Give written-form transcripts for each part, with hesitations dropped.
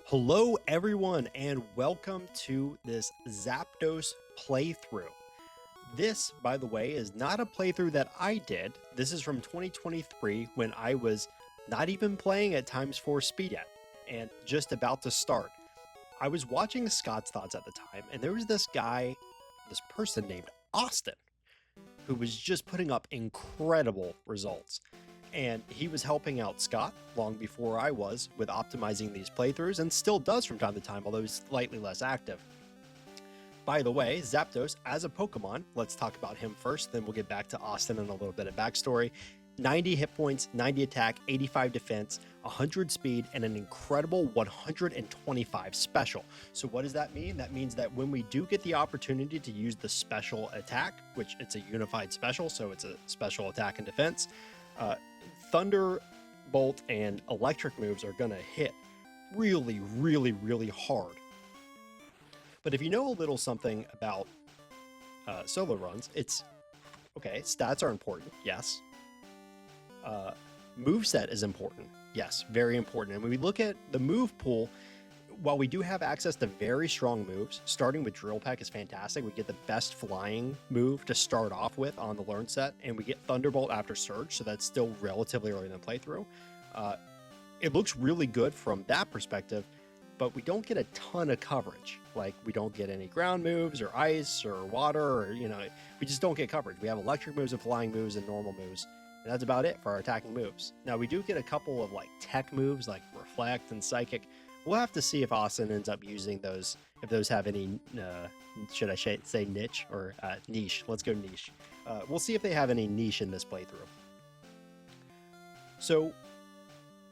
Hello everyone and welcome to this Zapdos playthrough. This, by the way, is not a playthrough that I did. This is from 2023 when I was not even playing at times 4 speed yet and just about to start. I was watching Scott's Thoughts at the time and there was this person named Austin who was just putting up incredible results. And he was helping out Scott long before I was with optimizing these playthroughs and still does from time to time, although he's slightly less active. By the way, Zapdos as a Pokemon, let's talk about him first, then we'll get back to Austin and a little bit of backstory. 90 hit points, 90 attack, 85 defense, 100 speed, and an incredible 125 special. So what does that mean? That means that when we do get the opportunity to use the special attack, which it's a unified special, so it's a special attack and defense, Thunderbolt and electric moves are going to hit really, really, really hard. But if you know a little something about solo runs, it's okay. Stats are important, yes. Moveset is important, yes, very important. And when we look at the move pool, while we do have access to very strong moves, starting with Drill Peck is fantastic. We get the best flying move to start off with on the learn set, and we get Thunderbolt after Surge, so that's still relatively early in the playthrough. It looks really good from that perspective, but we don't get a ton of coverage. Like, we don't get any ground moves or ice or water, or, we just don't get coverage. We have electric moves and flying moves and normal moves, and that's about it for our attacking moves. Now, we do get a couple of, tech moves, like Reflect and Psychic. We'll have to see if Austin ends up using those, if those have any, should I say niche or niche? Let's go niche. We'll see if they have any niche in this playthrough. So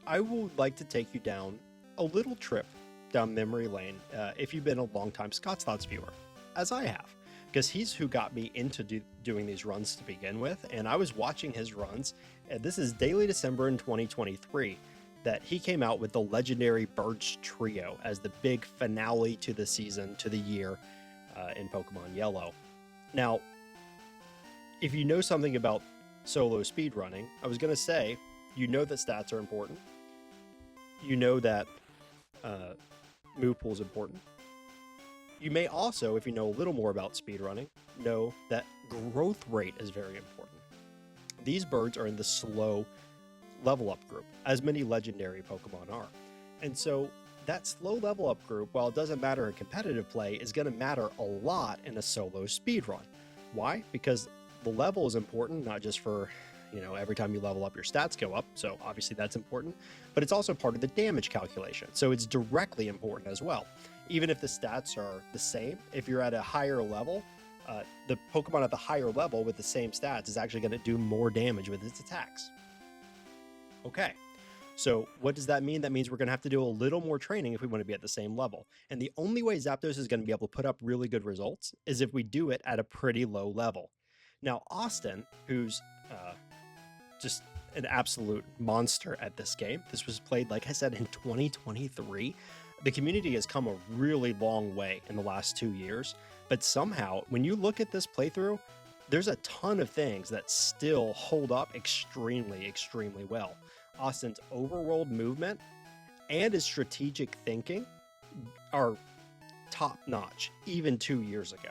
I would like to take you down a little trip down memory lane if you've been a long-time Scott's Thoughts viewer, as I have, because he's who got me into doing these runs to begin with, and I was watching his runs, and this is Daily December in 2023, that he came out with the legendary Birds Trio as the big finale to the season, to the year in Pokemon Yellow. Now, if you know something about solo speedrunning, I was going to say, you know that stats are important. You know that move pool is important. You may also, if you know a little more about speedrunning, know that growth rate is very important. These birds are in the slow level up group, as many legendary Pokemon are. And so that slow level up group, while it doesn't matter in competitive play, is going to matter a lot in a solo speed run. Why? Because the level is important, not just for, every time you level up, your stats go up. So obviously that's important, but it's also part of the damage calculation. So it's directly important as well. Even if the stats are the same, if you're at a higher level, the Pokemon at the higher level with the same stats is actually going to do more damage with its attacks. Okay, so what does that mean? That means we're going to have to do a little more training if we want to be at the same level. And the only way Zapdos is going to be able to put up really good results is if we do it at a pretty low level. Now, Austin, who's just an absolute monster at this game, this was played, like I said, in 2023. The community has come a really long way in the last 2 years, but somehow, when you look at this playthrough, there's a ton of things that still hold up extremely, extremely well. Austin's overworld movement and his strategic thinking are top notch, even 2 years ago.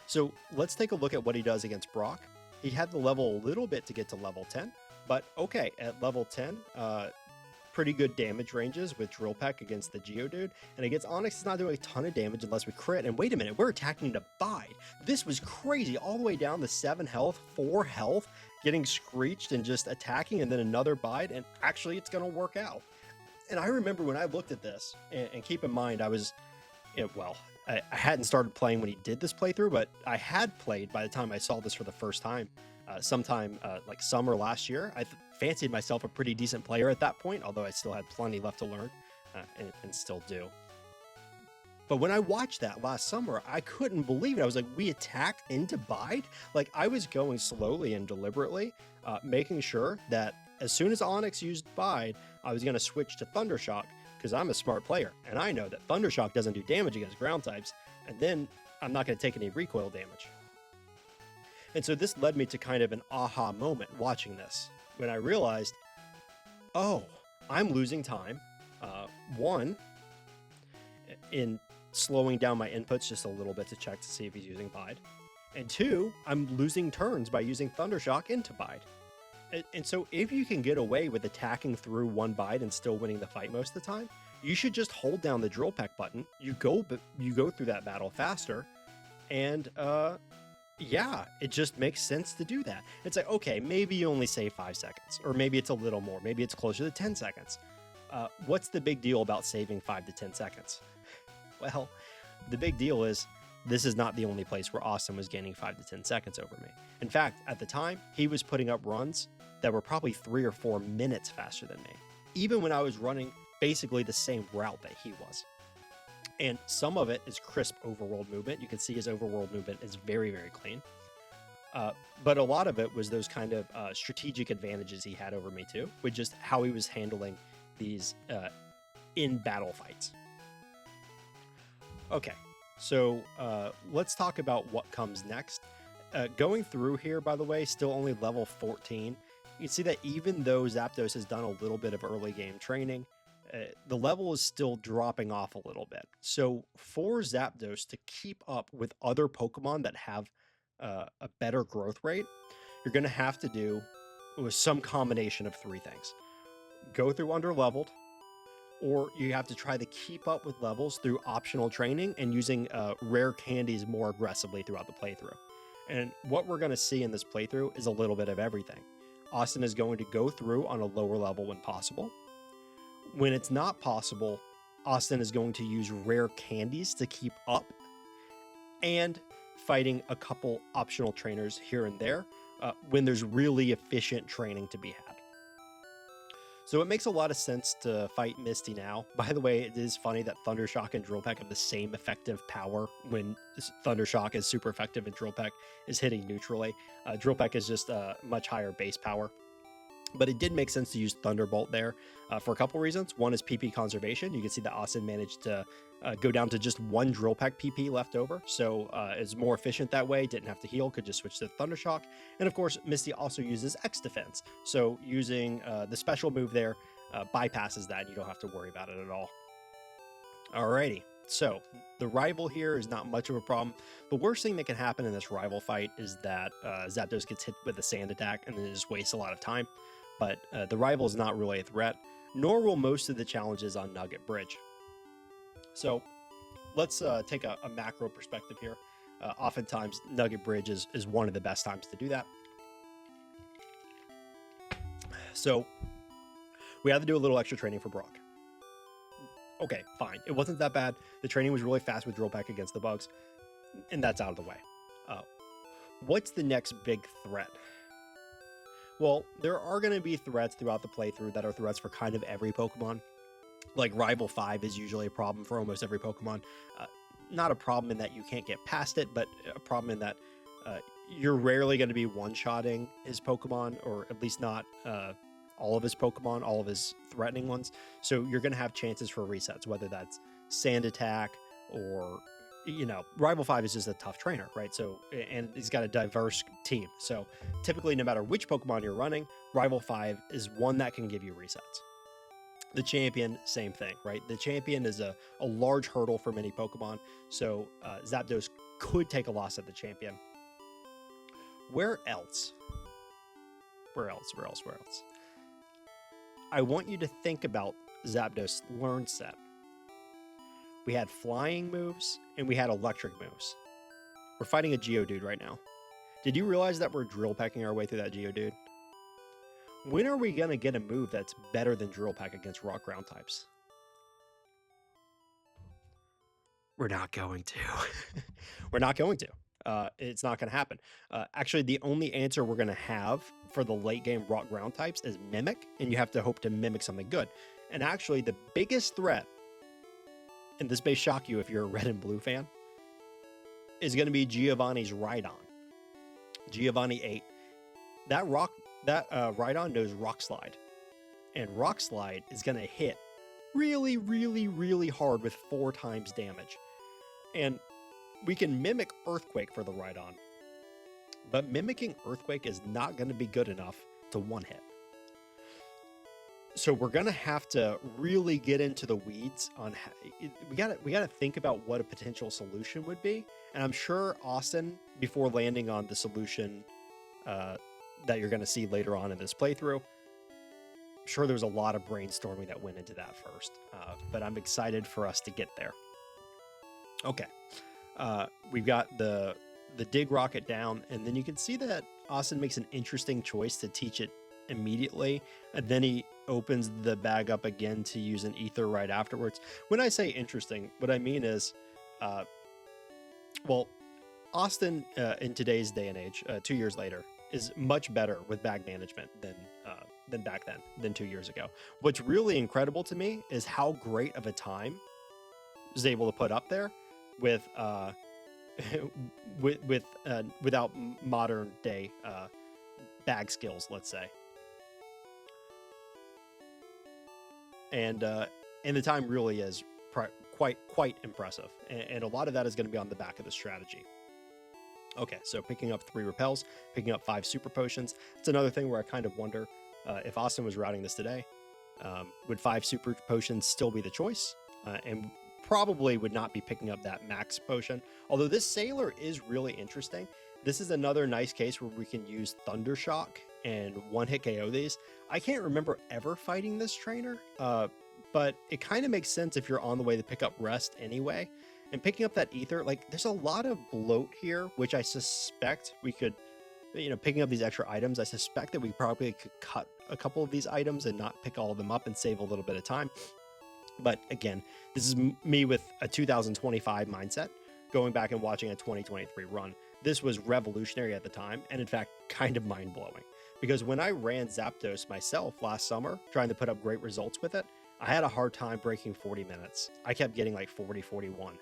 So let's take a look at what he does against Brock. He had to level a little bit to get to level 10, but okay, at level 10, pretty good damage ranges with Drill Peck against the Geodude, and against Onix, it's not doing a ton of damage unless we crit. And wait a minute, we're attacking to bide. This was crazy, all the way down to 7 health, 4 health, getting screeched and just attacking, and then another bide, and actually it's going to work out. And I remember when I looked at this, and keep in mind, I hadn't started playing when he did this playthrough, but I had played by the time I saw this for the first time, sometime like summer last year. I fancied myself a pretty decent player at that point, although I still had plenty left to learn, and still do. But when I watched that last summer, I couldn't believe it. I was like, we attacked into bide? Like, I was going slowly and deliberately, making sure that as soon as Onix used bide, I was going to switch to Thundershock, because I'm a smart player, and I know that Thundershock doesn't do damage against ground types, and then I'm not going to take any recoil damage. And so this led me to kind of an aha moment watching this, when I realized, oh, I'm losing time. One, in slowing down my inputs just a little bit to check to see if he's using Bide. And 2, I'm losing turns by using Thundershock into Bide. And so if you can get away with attacking through one Bide and still winning the fight most of the time, you should just hold down the Drill Peck button. You go through that battle faster, and yeah, it just makes sense to do that. It's like, okay, maybe you only save 5 seconds, or maybe it's a little more, maybe it's closer to 10 seconds. What's the big deal about saving 5 to 10 seconds? Well, the big deal is this is not the only place where Austin was gaining 5 to 10 seconds over me. In fact, at the time, he was putting up runs that were probably 3 or 4 minutes faster than me, even when I was running basically the same route that he was. And some of it is crisp overworld movement. You can see his overworld movement is very, very clean. But a lot of it was those kind of strategic advantages he had over me too, with just how he was handling these in battle fights. Okay, so let's talk about what comes next. Going through here, by the way, still only level 14. You can see that even though Zapdos has done a little bit of early game training, the level is still dropping off a little bit. So for Zapdos to keep up with other Pokemon that have a better growth rate, you're going to have to do some combination of 3 things. Go through underleveled, or you have to try to keep up with levels through optional training and using rare candies more aggressively throughout the playthrough. And what we're going to see in this playthrough is a little bit of everything. Austin is going to go through on a lower level when possible. When it's not possible, Austin is going to use rare candies to keep up, and fighting a couple optional trainers here and there when there's really efficient training to be had. So it makes a lot of sense to fight Misty now. By the way, it is funny that Thundershock and Drill Peck have the same effective power when Thundershock is super effective and Drill Peck is hitting neutrally. Drill Peck is just a much higher base power. But it did make sense to use Thunderbolt there for a couple reasons. One is PP conservation. You can see that Austin managed to go down to just 1 Drill Peck PP left over. So it's more efficient that way. Didn't have to heal, could just switch to Thundershock. And of course, Misty also uses X defense. So using the special move there bypasses that, and you don't have to worry about it at all. Alrighty. So the rival here is not much of a problem. The worst thing that can happen in this rival fight is that Zapdos gets hit with a sand attack and then just wastes a lot of time. But the rival is not really a threat, nor will most of the challenges on Nugget Bridge. So let's take a macro perspective here. Oftentimes, Nugget Bridge is one of the best times to do that. So we had to do a little extra training for Brock. Okay, fine. It wasn't that bad. The training was really fast with Drill Peck against the bugs, and that's out of the way. What's the next big threat? Well, there are going to be threats throughout the playthrough that are threats for kind of every Pokemon. Like Rival 5 is usually a problem for almost every Pokemon. Not a problem in that you can't get past it, but a problem in that you're rarely going to be one-shotting his Pokemon, or at least not all of his Pokemon, all of his threatening ones. So you're going to have chances for resets, whether that's Sand Attack or, you know, Rival 5 is just a tough trainer, right? So, and he's got a diverse team. So typically, no matter which Pokemon you're running, Rival 5 is one that can give you resets. The champion, same thing, right? The champion is a large hurdle for many Pokemon. So Zapdos could take a loss at the champion. Where else? Where else? I want you to think about Zapdos' learn set. We had flying moves and we had electric moves. We're fighting a Geodude right now. Did you realize that we're drill pecking our way through that Geodude? When are we going to get a move that's better than Drill Peck against rock ground types? We're not going to. We're not going to. It's not going to happen. Actually, the only answer we're going to have for the late game rock ground types is Mimic, and you have to hope to mimic something good. And actually, the biggest threat, and this may shock you if you're a red and blue fan, is going to be Giovanni's Rhydon. Giovanni 8. That Rhydon knows Rock Slide. And Rock Slide is going to hit really, really, really hard with 4 times damage. And we can mimic Earthquake for the Rhydon. But mimicking Earthquake is not going to be good enough to one-hit. So we're gonna have to really get into the weeds on how, we gotta think about what a potential solution would be, and I'm sure Austin, before landing on the solution uh, that you're gonna see later on in this playthrough, I'm sure there's a lot of brainstorming that went into that first, but I'm excited for us to get there. Okay, we've got the dig rocket down, and then you can see that Austin makes an interesting choice to teach it immediately, and then he opens the bag up again to use an ether right afterwards. When I say interesting, what I mean is, uh, well, Austin in today's day and age, 2 years later, is much better with bag management than back then, than 2 years ago. What's really incredible to me is how great of a time he was able to put up there with without modern day bag skills, let's say. And the time really is quite impressive, and a lot of that is going to be on the back of the strategy. Okay, so picking up 3 repels, picking up 5 super potions. It's another thing where I kind of wonder if Austin was routing this today, would 5 super potions still be the choice? And probably would not be picking up that max potion. Although this sailor is really interesting. This is another nice case where we can use Thunder Shock and one-hit KO these. I can't remember ever fighting this trainer, but it kind of makes sense if you're on the way to pick up rest anyway. And picking up that ether, like, there's a lot of bloat here, which I suspect we could, picking up these extra items, I suspect that we probably could cut a couple of these items and not pick all of them up and save a little bit of time. But again, this is me with a 2025 mindset, going back and watching a 2023 run. This was revolutionary at the time, and in fact, kind of mind-blowing. Because when I ran Zapdos myself last summer, trying to put up great results with it, I had a hard time breaking 40 minutes. I kept getting like 40, 41.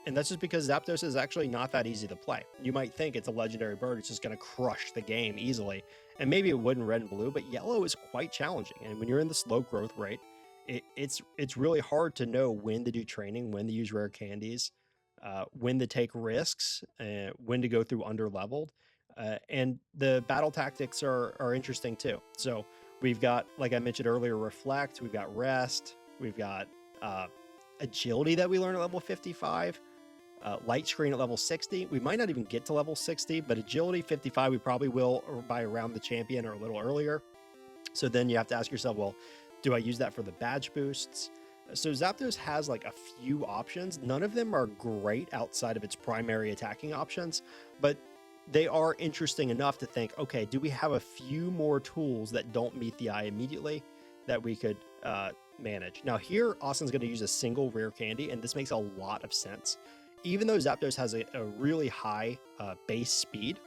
And that's just because Zapdos is actually not that easy to play. You might think it's a legendary bird, it's just going to crush the game easily. And maybe it would in red and blue, but yellow is quite challenging. And when you're in the slow growth rate, it's really hard to know when to do training, when to use rare candies, when to take risks, when to go through underleveled. And the battle tactics are interesting too. So we've got, like I mentioned earlier, Reflect, we've got Rest, we've got Agility that we learn at level 55, Light Screen at level 60. We might not even get to level 60, but Agility 55 we probably will, or by around the champion or a little earlier. So then you have to ask yourself, well, do I use that for the badge boosts? So Zapdos has like a few options. None of them are great outside of its primary attacking options, but they are interesting enough to think, okay, do we have a few more tools that don't meet the eye immediately that we could manage? Now here, Austin's going to use a single rare candy, and this makes a lot of sense. Even though Zapdos has a really high base speed,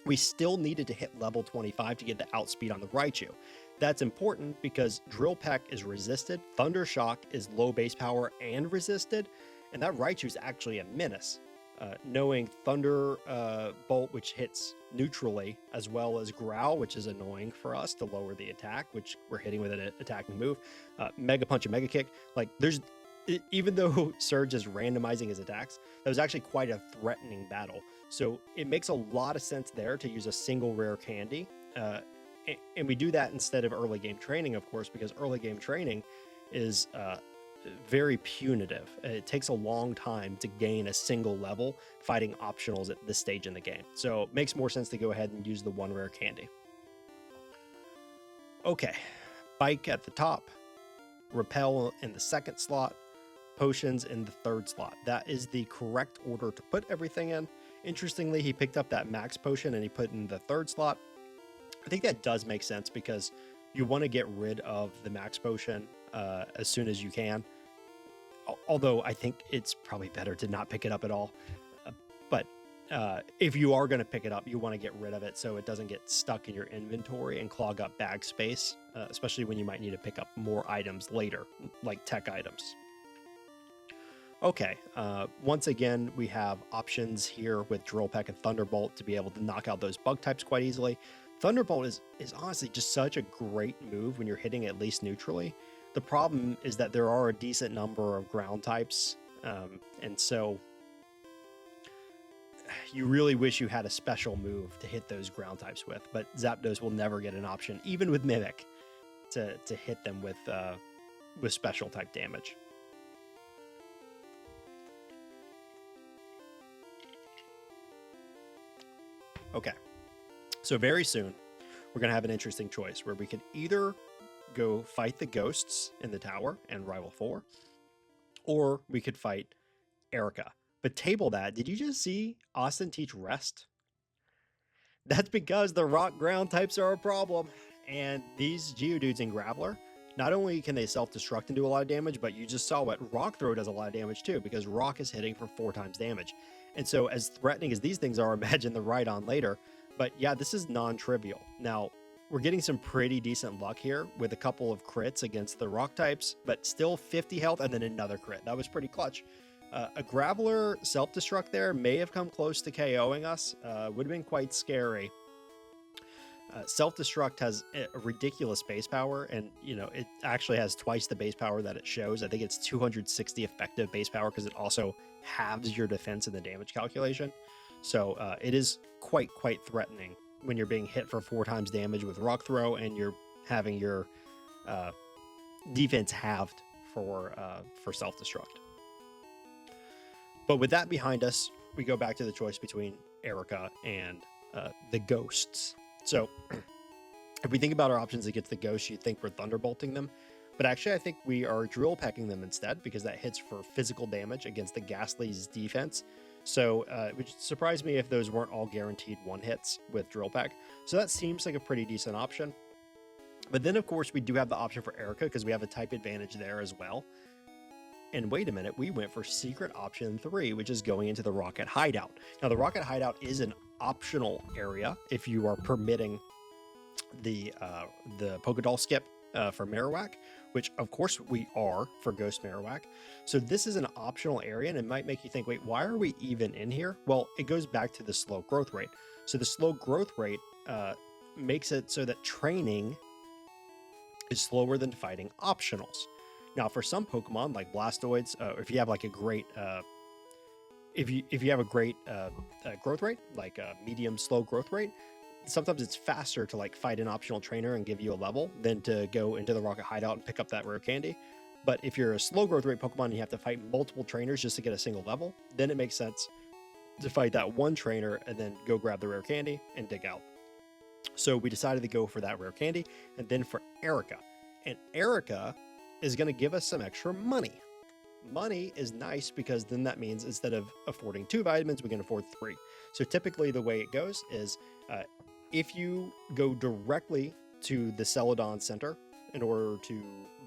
we still needed to hit level 25 to get the outspeed on the Raichu. That's important because Drill Peck is resisted, Thunder Shock is low base power and resisted, and that Raichu is actually a menace. Knowing Thunderbolt, which hits neutrally, as well as Growl, which is annoying for us to lower the attack, which we're hitting with an attacking move, Mega Punch and Mega Kick, like even though Surge is randomizing his attacks, that was actually quite a threatening battle. So it makes a lot of sense there to use a single rare candy. And we do that instead of early game training, of course, because early game training is very punitive. It takes a long time to gain a single level fighting optionals at this stage in the game. So it makes more sense to go ahead and use the one rare candy. Okay, Bike at the top, Repel in the second slot, Potions in the third slot. That is the correct order to put everything in. Interestingly, he picked up that max potion and he put in the third slot. I think that does make sense because you want to get rid of the max potion as soon as you can. Although I think it's probably better to not pick it up at all. But if you are going to pick it up, you want to get rid of it so it doesn't get stuck in your inventory and clog up bag space, especially when you might need to pick up more items later, like tech items. Okay, once again, we have options here with Drill Peck and Thunderbolt to be able to knock out those bug types quite easily. Thunderbolt is honestly just such a great move when you're hitting at least neutrally. The problem is that there are a decent number of ground types, and so you really wish you had a special move to hit those ground types with, but Zapdos will never get an option, even with Mimic. to hit them with special type damage. Okay, so very soon we're gonna have an interesting choice where we could either go fight the ghosts in the tower and rival 4, or we could fight Erica. But table that, did you just see Austin teach rest? That's because the rock ground types are a problem. And these Geodudes in Graveler, not only can they self-destruct and do a lot of damage, but you just saw what Rock Throw does a lot of damage too, because Rock is hitting for 4 times damage. And so as threatening as these things are, imagine the Rhydon later. But yeah, this is non-trivial. Now, we're getting some pretty decent luck here with a couple of crits against the rock types, but still 50 health and then another crit. That was pretty clutch. A Graveler self-destruct there may have come close to KOing us. Would have been quite scary. Self-destruct has a ridiculous base power, and you know it actually has twice the base power that it shows. I think it's 260 effective base power because it also halves your defense in the damage calculation. So it is quite threatening when you're being hit for 4 times damage with Rock Throw and you're having your defense halved for self-destruct. But with that behind us, we go back to the choice between Erica and the ghosts. So if we think about our options against the ghosts, you'd think we're Thunderbolting them. But actually, I think we are Drill Pecking them instead, because that hits for physical damage against the Ghastly's defense. So it would surprise me if those weren't all guaranteed 1-hits with Drill Peck. So that seems like a pretty decent option. But then, of course, we do have the option for Erica, because we have a type advantage there as well. And wait a minute, we went for secret option 3, which is going into the Rocket Hideout. Now, the Rocket Hideout is an optional area if you are permitting the Pokédoll skip for Marowak, which of course we are for Ghost Marowak. So this is an optional area, and it might make you think, wait, why are we even in here? Well, it goes back to the slow growth rate. So the slow growth rate makes it so that training is slower than fighting optionals. Now, for some Pokemon like Blastoids, if you have like a great if you have a great growth rate, like a medium slow growth rate, sometimes it's faster to like fight an optional trainer and give you a level than to go into the Rocket Hideout and pick up that rare candy. But if you're a slow growth rate Pokemon and you have to fight multiple trainers just to get a single level, then it makes sense to fight that one trainer and then go grab the rare candy and dig out. So we decided to go for that rare candy, and then for Erica. And Erica is going to give us some extra money. Money is nice because then that means instead of affording 2 vitamins, we can afford 3. So typically the way it goes is if you go directly to the Celadon Center in order to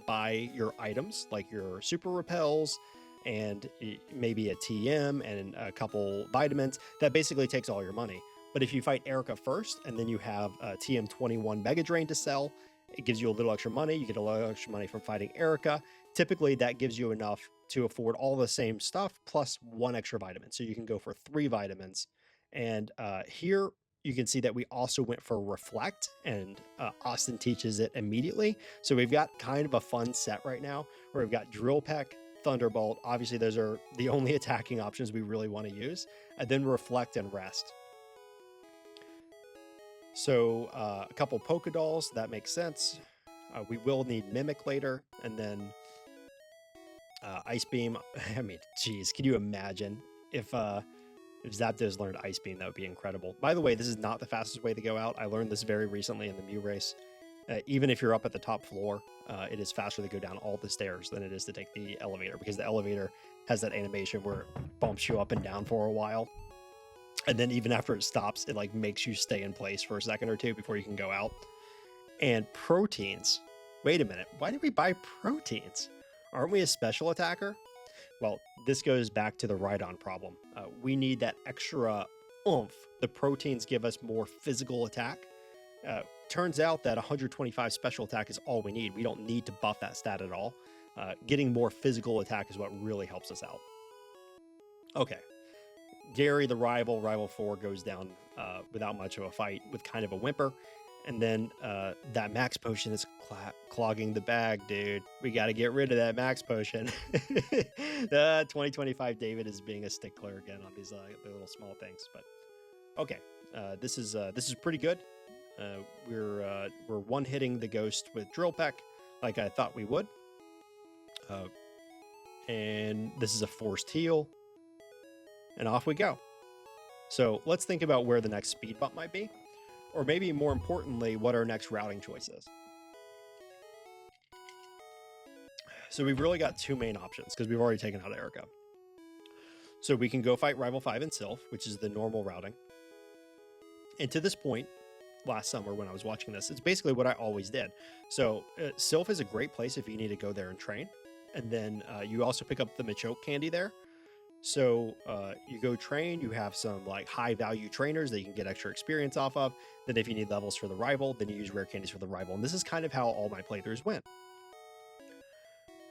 buy your items, like your Super Repels and maybe a TM and a couple vitamins, that basically takes all your money. But if you fight Erica first and then you have a TM21 Mega Drain to sell, it gives you a little extra money. You get a little extra money from fighting Erica. Typically, that gives you enough to afford all the same stuff plus 1 extra vitamin. So you can go for 3 vitamins. And here you can see that we also went for Reflect, and Austin teaches it immediately. So we've got kind of a fun set right now where we've got Drill Peck, Thunderbolt. Obviously, those are the only attacking options we really want to use. And then Reflect and Rest. So a couple Pokédolls, that makes sense. We will need Mimic later, and then Ice Beam. I mean, geez, can you imagine if Zapdos learned Ice Beam? That would be incredible. By the way, this is not the fastest way to go out. I learned this very recently in the Mew race. Even if you're up at the top floor, it is faster to go down all the stairs than it is to take the elevator, because the elevator has that animation where it bumps you up and down for a while. And then even after it stops, it like makes you stay in place for a second or two before you can go out. And proteins. Wait a minute. Why did we buy proteins? Aren't we a special attacker? Well, this goes back to the Rhydon problem. We need that extra oomph. The proteins give us more physical attack. Turns out that 125 special attack is all we need. We don't need to buff that stat at all. Getting more physical attack is what really helps us out. Okay. Gary, the rival 4, goes down without much of a fight with kind of a whimper. And then that max potion is clogging the bag, dude. We got to get rid of that max potion. 2025 David is being a stickler again on these little small things. But okay, this is pretty good. We're one-hitting the ghost with Drill Peck, like I thought we would. And this is a forced heal. And off we go. So let's think about where the next speed bump might be. Or maybe more importantly, what our next routing choice is. So we've really got two main options because we've already taken out Erica. So we can go fight Rival 5 in Sylph, which is the normal routing. And to this point, last summer when I was watching this, it's basically what I always did. So Sylph is a great place if you need to go there and train. And then you also pick up the Machoke candy there. So you go train, you have some like high value trainers that you can get extra experience off of. Then if you need levels for the rival, then you use rare candies for the rival. And this is kind of how all my playthroughs went.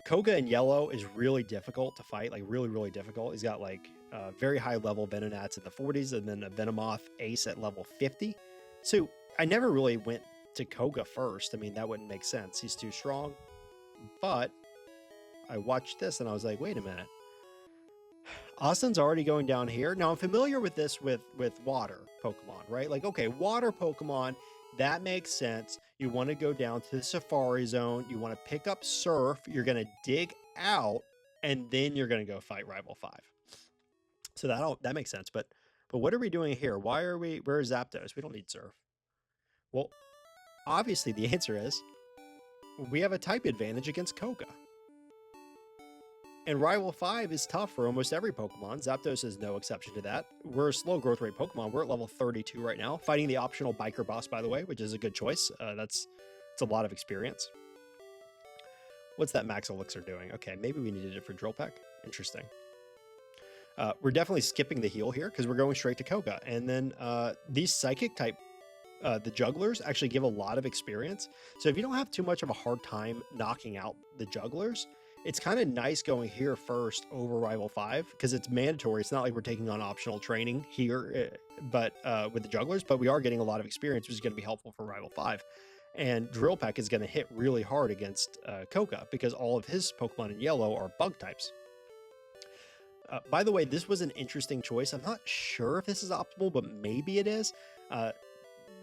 Koga in Yellow is really difficult to fight, like really, really difficult. He's got like very high level Venonats in the 40s and then a Venomoth ace at level 50. So I never really went to Koga first. I mean, that wouldn't make sense. He's too strong. But I watched this and I was like, wait a minute. Austin's already going down here. Now I'm familiar with this with water Pokemon, right? Like, okay, water Pokemon, that makes sense. You want to go down to the Safari Zone. You want to pick up Surf. You're going to dig out, and then you're going to go fight Rival 5. So that makes sense. But what are we doing here? Where is Zapdos? We don't need Surf. Well, obviously the answer is we have a type advantage against Koga. And Rival 5 is tough for almost every Pokemon. Zapdos is no exception to that. We're a slow growth rate Pokemon. We're at level 32 right now, fighting the optional Biker boss, by the way, which is a good choice. It's a lot of experience. What's that Max Elixir doing? Okay, maybe we needed it for Drill Peck. Interesting. We're definitely skipping the heal here because we're going straight to Koga. And then these Psychic type, the Jugglers, actually give a lot of experience. So if you don't have too much of a hard time knocking out the Jugglers, it's kind of nice going here first over Rival 5 because it's mandatory. It's not like we're taking on optional training here, but with the Jugglers, but we are getting a lot of experience, which is going to be helpful for Rival 5. And Drill Peck is going to hit really hard against Koga because all of his Pokemon in Yellow are bug types. By the way, this was an interesting choice. I'm not sure if this is optimal, but maybe it is.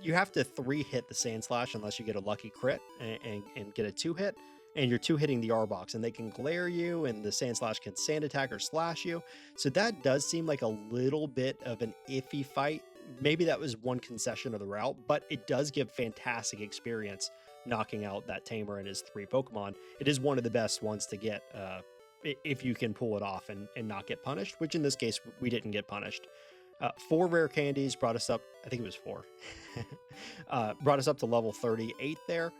You have to 3-hit the Sandslash unless you get a lucky crit and get a 2-hit. And you're 2-hitting the R-Box, and they can glare you, and the Sandslash can Sand Attack or Slash you. So that does seem like a little bit of an iffy fight. Maybe that was one concession of the route, but it does give fantastic experience knocking out that Tamer and his 3 Pokemon. It is one of the best ones to get if you can pull it off and not get punished, which in this case, we didn't get punished. 4 rare candies brought us up, I think it was 4, brought us up to level 38 there.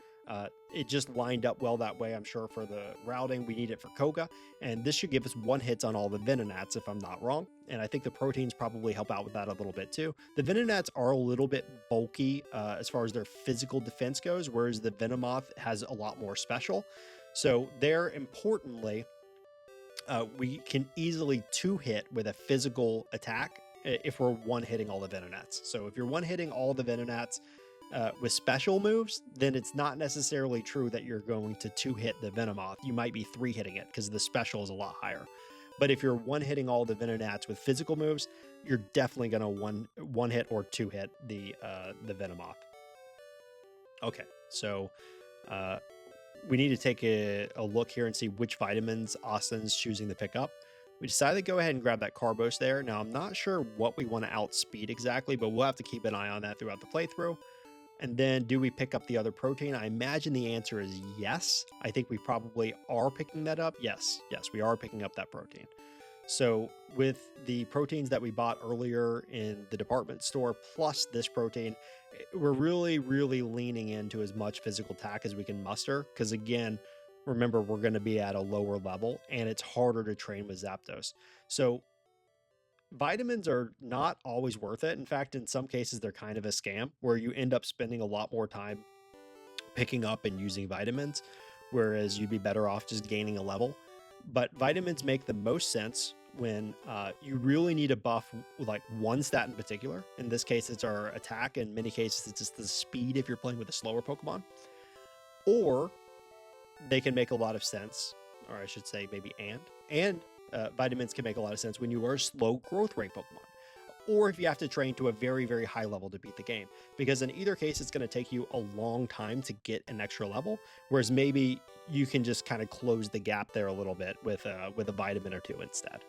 It just lined up well that way, I'm sure, for the routing. We need it for Koga, and this should give us 1 hits on all the Venonats, if I'm not wrong. And I think the proteins probably help out with that a little bit too. The Venonats are a little bit bulky as far as their physical defense goes, whereas the Venomoth has a lot more special. So there, importantly, we can easily 2-hit with a physical attack if we're 1-hitting all the Venonats. So if you're 1-hitting all the Venonats, with special moves, then it's not necessarily true that you're going to 2-hit the Venomoth. You might be 3-hitting it because the special is a lot higher. But if you're 1-hitting all the Venonats with physical moves, you're definitely going to one hit or 2-hit the Venomoth. Okay, so we need to take a look here and see which vitamins Austin's choosing to pick up. We decided to go ahead and grab that Carbos there. Now, I'm not sure what we want to outspeed exactly, but we'll have to keep an eye on that throughout the playthrough. And then do we pick up the other protein? I imagine the answer is yes. I think we probably are picking that up. Yes, we are picking up that protein. So with the proteins that we bought earlier in the department store, plus this protein, we're really, really leaning into as much physical attack as we can muster. Because again, remember, we're going to be at a lower level and it's harder to train with Zapdos. So vitamins are not always worth it. In fact, in some cases, they're kind of a scam where you end up spending a lot more time picking up and using vitamins, whereas you'd be better off just gaining a level. But vitamins make the most sense when you really need a buff with like one stat in particular. In this case, it's our attack. In many cases, it's just the speed if you're playing with a slower Pokemon. Or they can make a lot of sense, or I should say maybe and vitamins can make a lot of sense when you are a slow growth rate Pokemon. or if you have to train to a very, very high level to beat the game. Because in either case, it's going to take you a long time to get an extra level, whereas maybe you can just kind of close the gap there a little bit with a vitamin or two instead.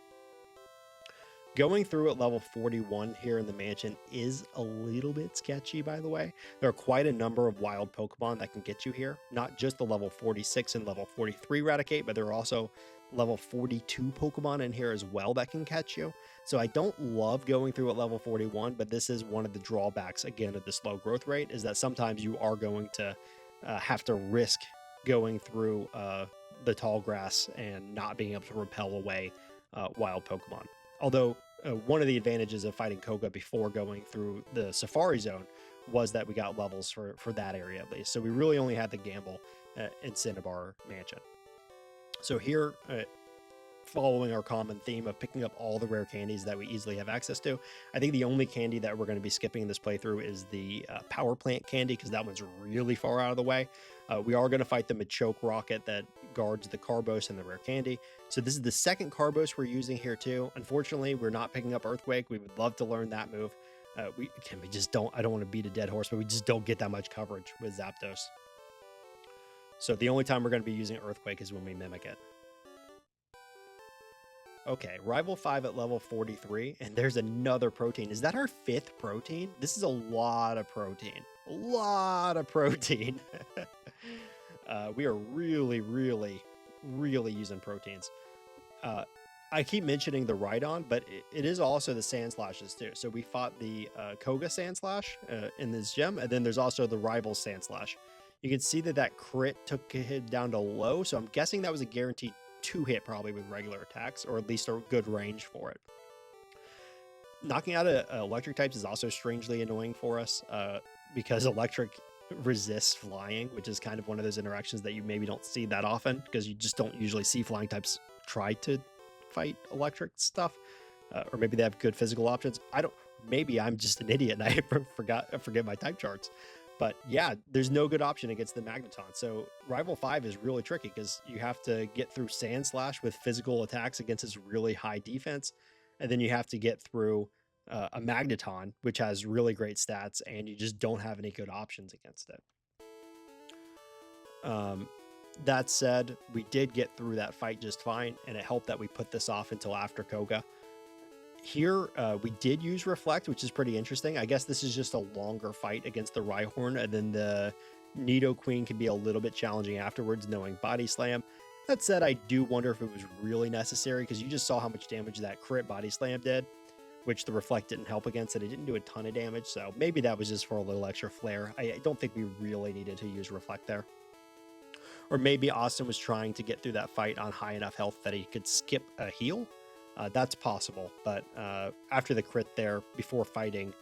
Going through at level 41 here in the mansion is a little bit sketchy, by the way. There are quite a number of wild Pokemon that can get you here. Not just the level 46 and level 43 Raticate, but there are also level 42 Pokemon in here as well that can catch you. So I don't love going through at level 41, but this is one of the drawbacks, again, of the slow growth rate, is that sometimes you are going to have to risk going through the tall grass and not being able to repel away wild Pokemon. Although one of the advantages of fighting Koga before going through the Safari Zone was that we got levels for that area at least. So we really only had the gamble in Cinnabar Mansion. So here, following our common theme of picking up all the rare candies that we easily have access to, I think the only candy that we're going to be skipping in this playthrough is the Power Plant candy, because that one's really far out of the way. We are going to fight the Machoke Rocket that guards the Carbos and the rare candy. So this is the second Carbos we're using here too. Unfortunately, we're not picking up Earthquake. We would love to learn that move. We just don't, I don't want to beat a dead horse, but we just don't get that much coverage with Zapdos. So the only time we're going to be using Earthquake is when we mimic it. Okay, Rival 5 at level 43, and there's another protein. Is that our 5th protein? This is a lot of protein. A lot of protein. We are really, really, really using proteins. I keep mentioning the Rhydon, but it is also the Sand Slashes too. So we fought the Koga Sand Slash in this gym, and then there's also the Rival Sand Slash. You can see that that crit took it down to low, so I'm guessing that was a guaranteed 2-hit probably with regular attacks, or at least a good range for it. Knocking out electric types is also strangely annoying for us because electric resists flying, which is kind of one of those interactions that you maybe don't see that often because you just don't usually see flying types try to fight electric stuff, or maybe they have good physical options. Maybe I'm just an idiot and I forget my type charts. But yeah, there's no good option against the Magneton. So Rival 5 is really tricky because you have to get through Sand Slash with physical attacks against his really high defense. And then you have to get through a Magneton, which has really great stats, and you just don't have any good options against it. That said, we did get through that fight just fine, and it helped that we put this off until after Koga. Here, we did use Reflect, which is pretty interesting. I guess this is just a longer fight against the Rhyhorn, and then the Nidoqueen can be a little bit challenging afterwards, knowing Body Slam. That said, I do wonder if it was really necessary, because you just saw how much damage that crit Body Slam did, which the Reflect didn't help against, and it didn't do a ton of damage, so maybe that was just for a little extra flair. I don't think we really needed to use Reflect there. Or maybe Austin was trying to get through that fight on high enough health that he could skip a heal. That's possible, but after the crit there, before fighting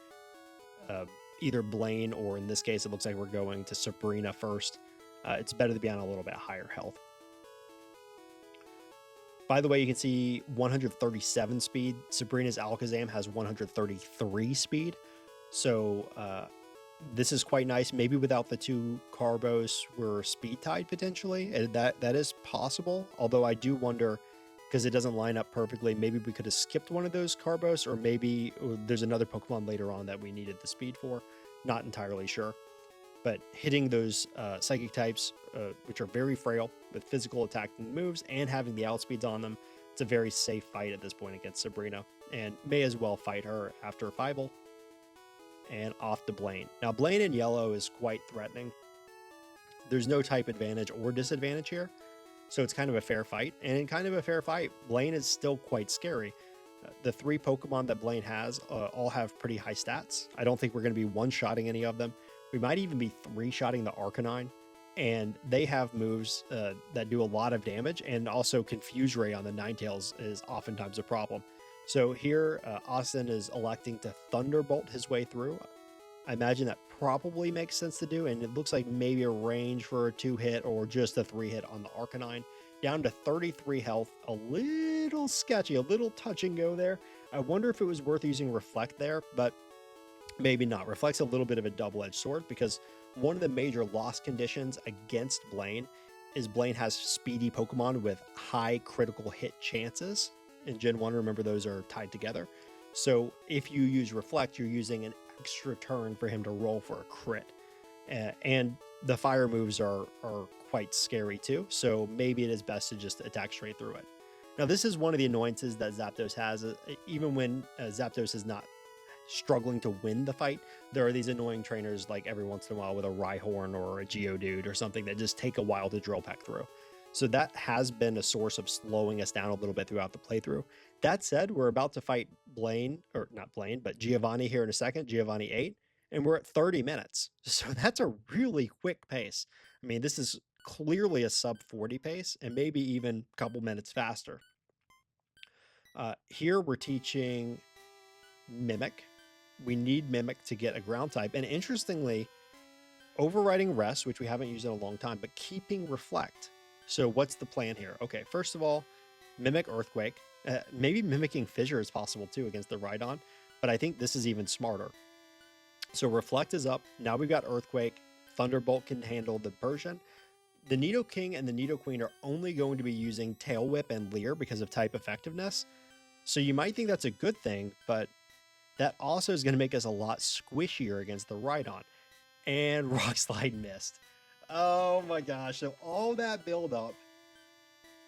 either Blaine, or in this case, it looks like we're going to Sabrina first, it's better to be on a little bit higher health. By the way, you can see 137 speed. Sabrina's Alakazam has 133 speed, so this is quite nice. Maybe without the two Carbos, we're speed tied potentially, and that is possible, although I do wonder, because it doesn't line up perfectly, maybe we could have skipped one of those Carbos, or maybe there's another Pokemon later on that we needed the speed for. Not entirely sure. But hitting those Psychic types, which are very frail, with physical attacking moves and having the outspeeds on them, it's a very safe fight at this point against Sabrina, and may as well fight her after Fievel. And off to Blaine. Now, Blaine in yellow is quite threatening. There's no type advantage or disadvantage here, so it's kind of a fair fight. And in kind of a fair fight, Blaine is still quite scary. The 3 Pokemon that Blaine has all have pretty high stats. I don't think we're going to be one-shotting any of them. We might even be 3-shotting the Arcanine, and they have moves that do a lot of damage, and also Confuse Ray on the Ninetales is oftentimes a problem. So here, Austin is electing to Thunderbolt his way through. I imagine that probably makes sense to do, and it looks like maybe a range for a 2-hit or just a 3-hit on the Arcanine. Down to 33 health, a little sketchy, a little touch and go there. I wonder if it was worth using Reflect there, but maybe not. Reflect's a little bit of a double-edged sword, because one of the major loss conditions against Blaine is Blaine has speedy Pokemon with high critical hit chances. In Gen 1, remember, those are tied together. So if you use Reflect, you're using an extra turn for him to roll for a crit. And the fire moves are quite scary too, so maybe it is best to just attack straight through it. Now, this is one of the annoyances that Zapdos has. Even when Zapdos is not struggling to win the fight, there are these annoying trainers like every once in a while with a Rhyhorn or a Geodude or something that just take a while to drill pack through. So that has been a source of slowing us down a little bit throughout the playthrough. That said, we're about to fight Blaine, or not Blaine, but Giovanni here in a second, Giovanni 8, and we're at 30 minutes. So that's a really quick pace. I mean, this is clearly a sub 40 pace and maybe even a couple minutes faster. Here we're teaching Mimic. We need Mimic to get a ground type. And interestingly, overriding Rest, which we haven't used in a long time, but keeping Reflect. So what's the plan here? Okay, first of all, Mimic Earthquake. Maybe mimicking Fissure is possible too against the Rhydon, but I think this is even smarter. So Reflect is up. Now we've got Earthquake. Thunderbolt can handle the Persian. The Nidoking and the Nidoqueen are only going to be using Tail Whip and Leer because of type effectiveness. So you might think that's a good thing, but that also is going to make us a lot squishier against the Rhydon. And Rock Slide missed. Oh my gosh. So all that build up,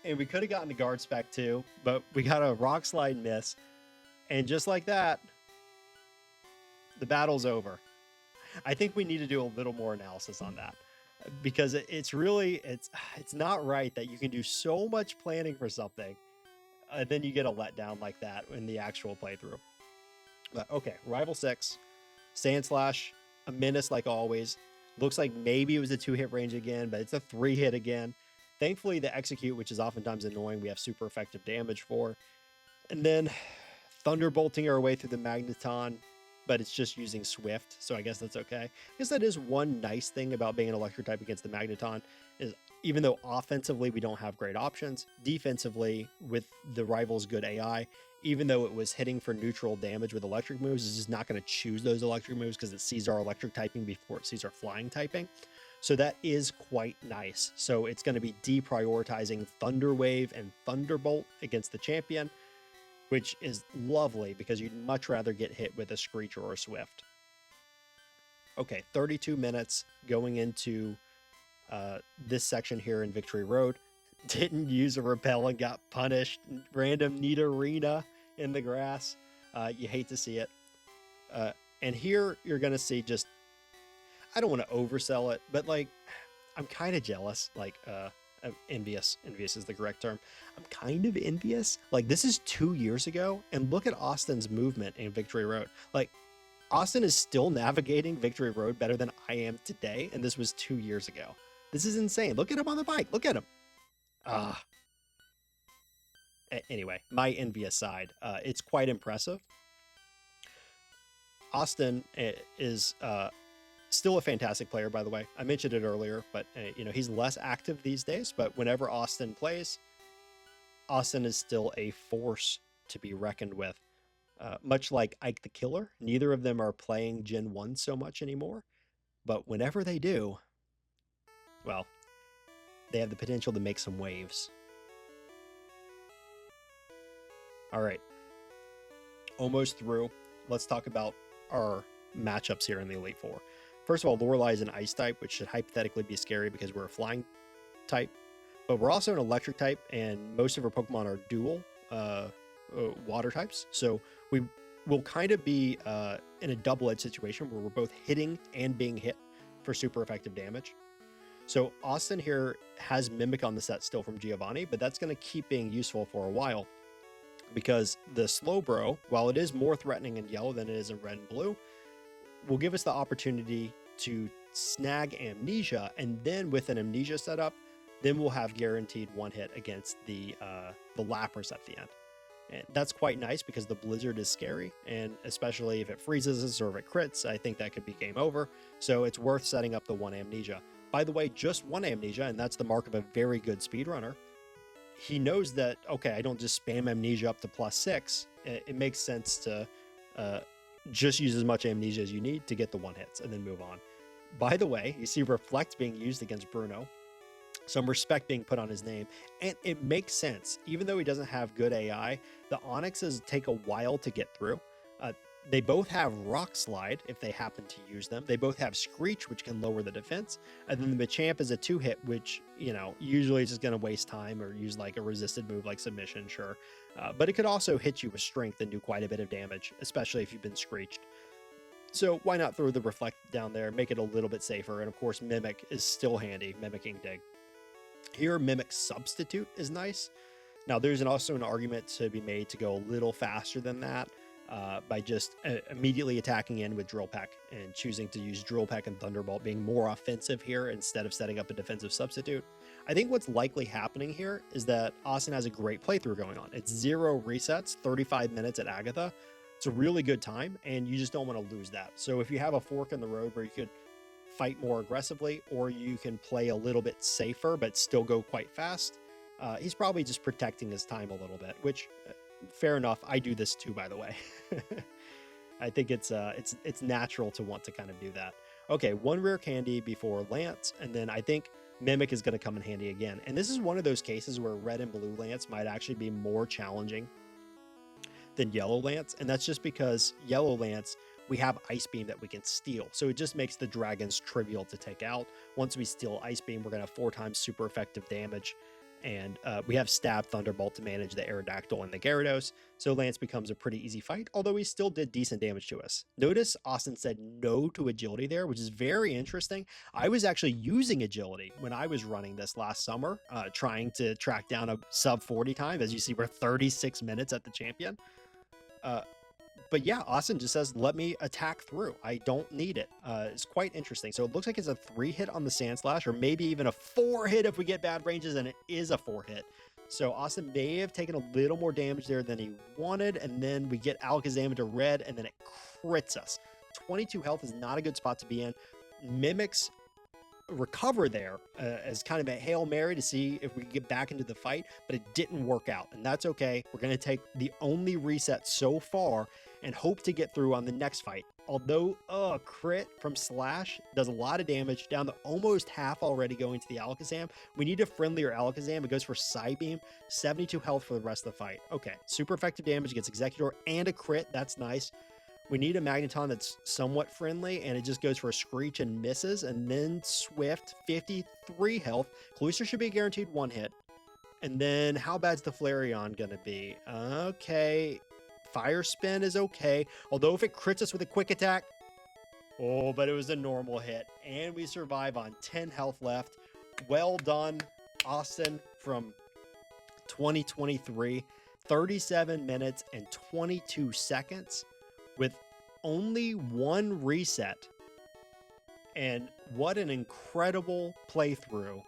and we could have gotten a Guard Spec too, but we got a Rock Slide miss. And just like that, the battle's over. I think we need to do a little more analysis on that, because it's not right that you can do so much planning for something, then you get a letdown like that in the actual playthrough. But okay, Rival 6, Sand Slash, a menace like always. Looks like maybe it was a 2-hit range again, but it's a 3-hit again. Thankfully, the Execute, which is oftentimes annoying, we have super effective damage for. And then Thunderbolting our way through the Magneton, but it's just using Swift, so I guess that's okay. I guess that is one nice thing about being an Electric type against the Magneton, is even though offensively we don't have great options, defensively with the rival's good AI, even though it was hitting for neutral damage with electric moves, it's just not going to choose those electric moves because it sees our electric typing before it sees our flying typing. So that is quite nice. So it's going to be deprioritizing Thunder Wave and Thunderbolt against the champion, which is lovely because you'd much rather get hit with a Screech or a Swift. Okay, 32 minutes going into this section here in Victory Road. Didn't use a repel and got punished. Random Nidorina in the grass. You hate to see it. And here you're going to see just, I don't want to oversell it, but like, I'm kind of jealous. Like, envious. Envious is the correct term. I'm kind of envious. Like, this is 2 years ago, and look at Austin's movement in Victory Road. Like, Austin is still navigating Victory Road better than I am today, and this was 2 years ago. This is insane. Look at him on the bike. Look at him. Anyway, my envious side. It's quite impressive. Austin is still a fantastic player, by the way. I mentioned it earlier, but he's less active these days. But whenever Austin plays, Austin is still a force to be reckoned with. Much like Ike the Killer, neither of them are playing Gen 1 so much anymore. But whenever they do, well, they have the potential to make some waves. All right. Almost through. Let's talk about our matchups here in the Elite Four. First of all, Lorelei is an Ice type, which should hypothetically be scary because we're a Flying type. But we're also an Electric type, and most of our Pokemon are dual Water types. So we will kind of be in a double-edged situation where we're both hitting and being hit for super effective damage. So Austin here has Mimic on the set still from Giovanni, but that's going to keep being useful for a while because the Slowbro, while it is more threatening in yellow than it is in red and blue, will give us the opportunity to snag Amnesia, and then with an Amnesia setup, then we'll have guaranteed one hit against the Lapras at the end. And that's quite nice because the Blizzard is scary, and especially if it freezes us or if it crits, I think that could be game over. So it's worth setting up the one Amnesia. By the way, just one Amnesia, and that's the mark of a very good speedrunner. He knows that, okay, I don't just spam Amnesia up to +6. It makes sense to just use as much Amnesia as you need to get the one hits and then move on. By the way, you see Reflect being used against Bruno. Some respect being put on his name, and it makes sense. Even though he doesn't have good AI, the Onyxes take a while to get through. Uh, they both have Rock Slide if they happen to use them. They both have Screech, which can lower the defense. And then the Machamp is a 2-hit, which, you know, usually is just going to waste time or use like a resisted move like Submission, sure. But it could also hit you with Strength and do quite a bit of damage, especially if you've been Screeched. So why not throw the Reflect down there, make it a little bit safer. And of course, Mimic is still handy, mimicking Dig. Here, Mimic Substitute is nice. Now, there's also an argument to be made to go a little faster than that by just immediately attacking in with Drill Peck and choosing to use Drill Peck and Thunderbolt, being more offensive here instead of setting up a defensive substitute. I think what's likely happening here is that Austin has a great playthrough going on. It's 0 resets, 35 minutes at Agatha. It's a really good time, and you just don't want to lose that. So if you have a fork in the road where you could fight more aggressively, or you can play a little bit safer but still go quite fast, he's probably just protecting his time a little bit, which fair enough. I do this too, by the way. I think it's natural to want to kind of do that. Okay, 1 rare candy before Lance, and then I think Mimic is going to come in handy again. And this is one of those cases where red and blue Lance might actually be more challenging than yellow Lance, and that's just because yellow Lance, we have Ice Beam that we can steal, so it just makes the dragons trivial to take out. Once we steal Ice Beam, we're going to have 4 times super effective damage, and we have Stab Thunderbolt to manage the Aerodactyl and the Gyarados, so Lance becomes a pretty easy fight, although he still did decent damage to us. Notice Austin said no to agility there, which is very interesting. I was actually using agility when I was running this last summer, trying to track down a sub 40 time. As you see, we're 36 minutes at the champion. But yeah, Austin just says, let me attack through. I don't need it. It's quite interesting. So it looks like it's a 3-hit on the Sand Slash, or maybe even a 4-hit if we get bad ranges, and it is a 4-hit. So Austin may have taken a little more damage there than he wanted, and then we get Alakazam into red, and then it crits us. 22 health is not a good spot to be in. Mimics recover there as kind of a Hail Mary to see if we can get back into the fight, but it didn't work out, and that's okay. We're going to take the only reset so far and hope to get through on the next fight. Although crit from Slash does a lot of damage, down to almost half already going to the Alakazam. We need a friendlier Alakazam. It goes for Psybeam, 72 health for the rest of the fight. Okay, super effective damage against Executor and a crit. That's nice. We need a Magneton that's somewhat friendly, and it just goes for a Screech and misses. And then Swift, 53 health. Cloister should be a guaranteed 1-hit. And then how bad's the Flareon going to be? Okay, Fire Spin is okay. Although if it crits us with a quick attack, oh, but it was a normal hit. And we survive on 10 health left. Well done, Austin, from 2023. 37 minutes and 22 seconds. With only 1 reset. And what an incredible playthrough.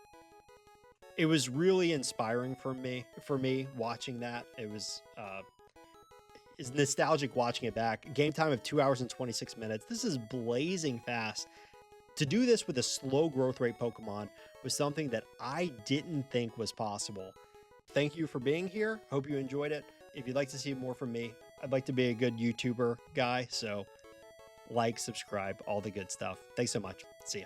It was really inspiring for me watching that. It was it's nostalgic watching it back. Game time of 2 hours and 26 minutes. This is blazing fast. To do this with a slow growth rate Pokemon was something that I didn't think was possible. Thank you for being here. Hope you enjoyed it. If you'd like to see more from me, I'd like to be a good YouTuber guy, so like, subscribe, all the good stuff. Thanks so much. See ya.